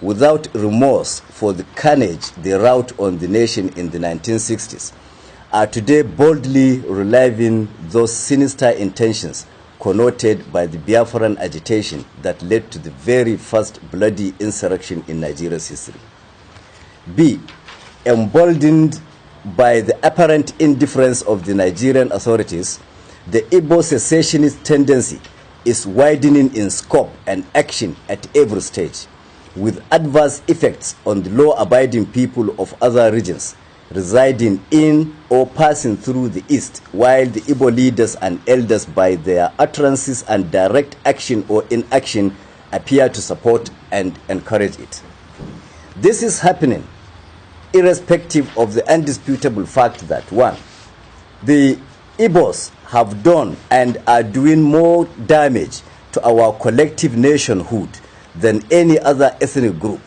without remorse for the carnage they wrought on the nation in the 1960s, are today boldly reliving those sinister intentions connoted by the Biafran agitation that led to the very first bloody insurrection in Nigeria's history. B. Emboldened by the apparent indifference of the Nigerian authorities, the Igbo secessionist tendency is widening in scope and action at every stage, with adverse effects on the law-abiding people of other regions residing in or passing through the East, while the Igbo leaders and elders, by their utterances and direct action or inaction, appear to support and encourage it. This is happening irrespective of the undisputable fact that, 1, the Igbos have done and are doing more damage to our collective nationhood than any other ethnic group,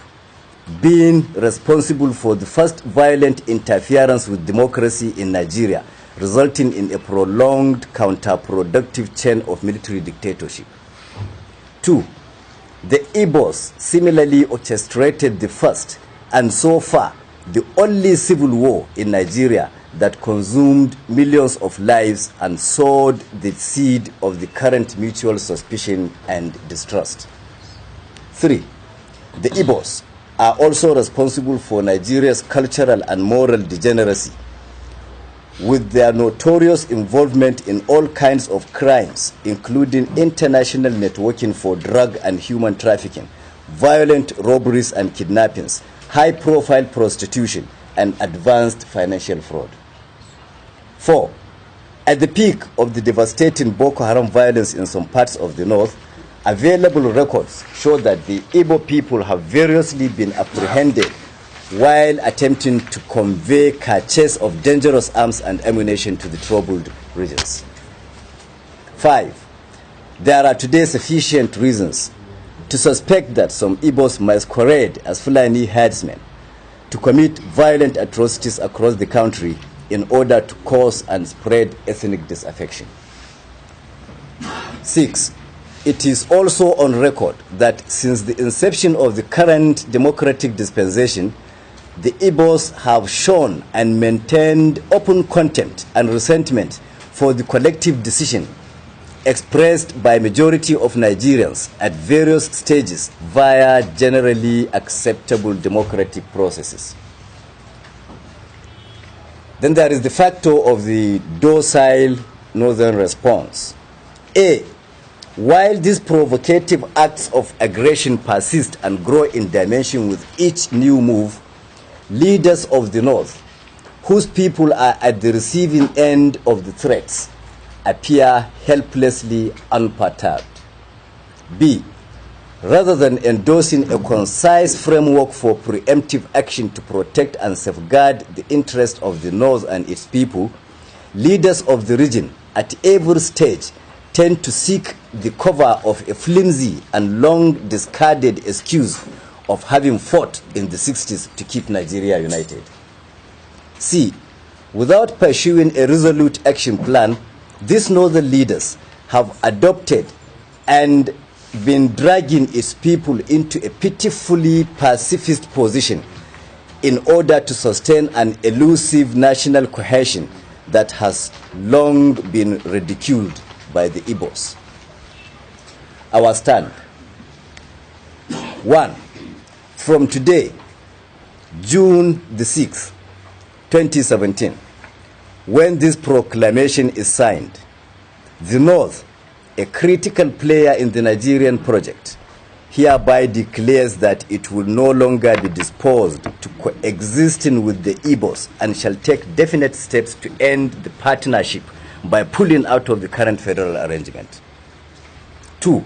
being responsible for the first violent interference with democracy in Nigeria, resulting in a prolonged counterproductive chain of military dictatorship. 2, the Igbos similarly orchestrated the first and so far the only civil war in Nigeria that consumed millions of lives and sowed the seed of the current mutual suspicion and distrust. 3, the Igbos are also responsible for Nigeria's cultural and moral degeneracy, with their notorious involvement in all kinds of crimes, including international networking for drug and human trafficking, violent robberies and kidnappings, high-profile prostitution, and advanced financial fraud. 4, at the peak of the devastating Boko Haram violence in some parts of the north, available records show that the Igbo people have variously been apprehended while attempting to convey caches of dangerous arms and ammunition to the troubled regions. 5, there are today sufficient reasons to suspect that some Igbos masquerade as Fulani herdsmen to commit violent atrocities across the country in order to cause and spread ethnic disaffection. 6, it is also on record that since the inception of the current democratic dispensation, the Igbos have shown and maintained open contempt and resentment for the collective decision expressed by majority of Nigerians at various stages via generally acceptable democratic processes. Then there is the factor of the docile northern response. A, while these provocative acts of aggression persist and grow in dimension with each new move, leaders of the north, whose people are at the receiving end of the threats, appear helplessly unperturbed. B, rather than endorsing a concise framework for preemptive action to protect and safeguard the interests of the north and its people, leaders of the region at every stage tend to seek the cover of a flimsy and long discarded excuse of having fought in the 60s to keep Nigeria united. C, without pursuing a resolute action plan, these northern leaders have adopted and been dragging its people into a pitifully pacifist position in order to sustain an elusive national cohesion that has long been ridiculed by the Igbos. Our stand. 1. From today, June the 6th, 2017, when this proclamation is signed, the North, a critical player in the Nigerian project, hereby declares that it will no longer be disposed to coexisting with the Igbos and shall take definite steps to end the partnership by pulling out of the current federal arrangement. 2.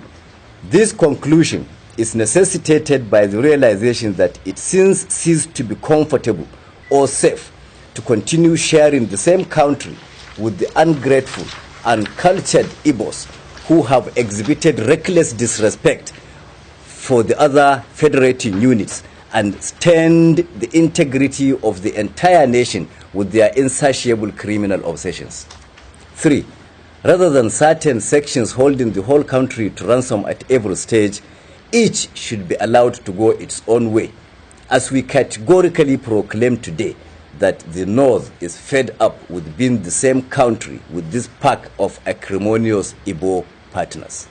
This conclusion is necessitated by the realization that it since ceased to be comfortable or safe to continue sharing the same country with the ungrateful and cultured Igbos who have exhibited reckless disrespect for the other federating units and stained the integrity of the entire nation with their insatiable criminal obsessions. 3. Rather than certain sections holding the whole country to ransom at every stage, each should be allowed to go its own way, as we categorically proclaim today that the North is fed up with being the same country with this pack of acrimonious Igbo partners.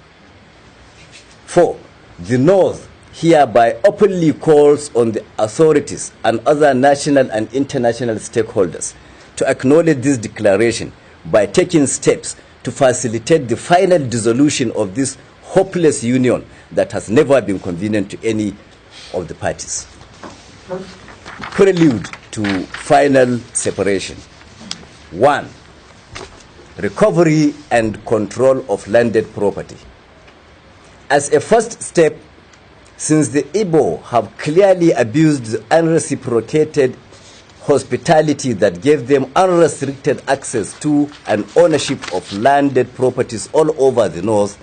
4. The North hereby openly calls on the authorities and other national and international stakeholders to acknowledge this declaration by taking steps to facilitate the final dissolution of this hopeless union that has never been convenient to any of the parties. Prelude to final separation. 1. Recovery and control of landed property. As a first step, since the Igbo have clearly abused the unreciprocated hospitality that gave them unrestricted access to and ownership of landed properties all over the North,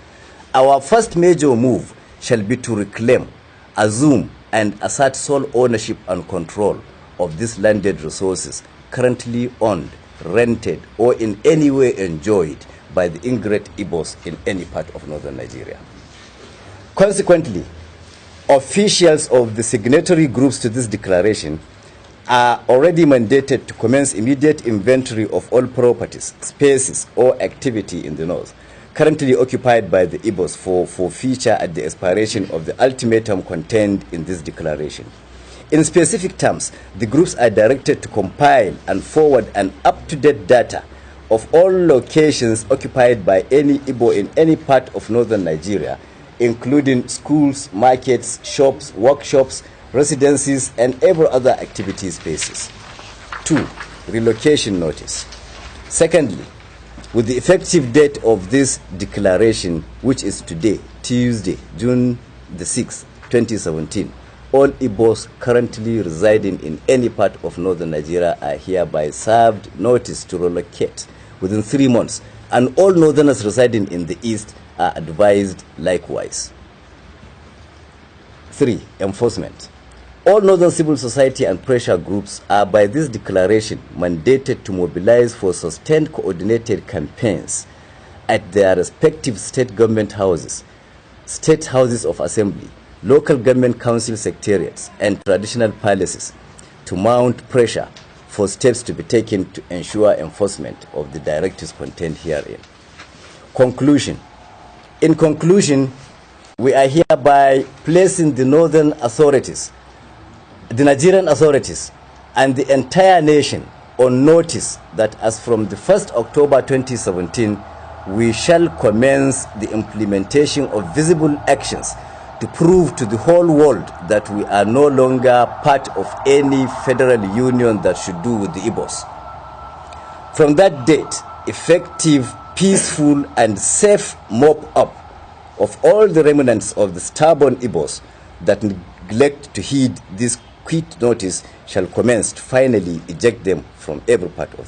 our first major move shall be to reclaim, assume, and assert sole ownership and control of these landed resources currently owned, rented, or in any way enjoyed by the ingrate Igbos in any part of northern Nigeria. Consequently, officials of the signatory groups to this declaration are already mandated to commence immediate inventory of all properties, spaces, or activity in the North currently occupied by the Igbos for forfeiture at the expiration of the ultimatum contained in this declaration. In specific terms, the groups are directed to compile and forward an up-to-date data of all locations occupied by any Igbo in any part of northern Nigeria, including schools, markets, shops, workshops, residencies, and every other activity spaces. 2. Relocation notice. Secondly, with the effective date of this declaration, which is today, Tuesday, June the 6th, 2017, all Igbos currently residing in any part of northern Nigeria are hereby served notice to relocate within 3 months, and all northerners residing in the east are advised likewise. 3. Enforcement. All northern civil society and pressure groups are by this declaration mandated to mobilize for sustained coordinated campaigns at their respective state government houses, state houses of assembly, local government council secretariats, and traditional palaces to mount pressure for steps to be taken to ensure enforcement of the directives contained herein. Conclusion. In conclusion, we are hereby placing the northern authorities, the Nigerian authorities, and the entire nation on notice that as from the 1st October 2017, we shall commence the implementation of visible actions to prove to the whole world that we are no longer part of any federal union that should do with the Igbos. From that date, effective, peaceful, and safe mop-up of all the remnants of the stubborn Igbos that neglect to heed this quit notice shall commence to finally eject them from every part of the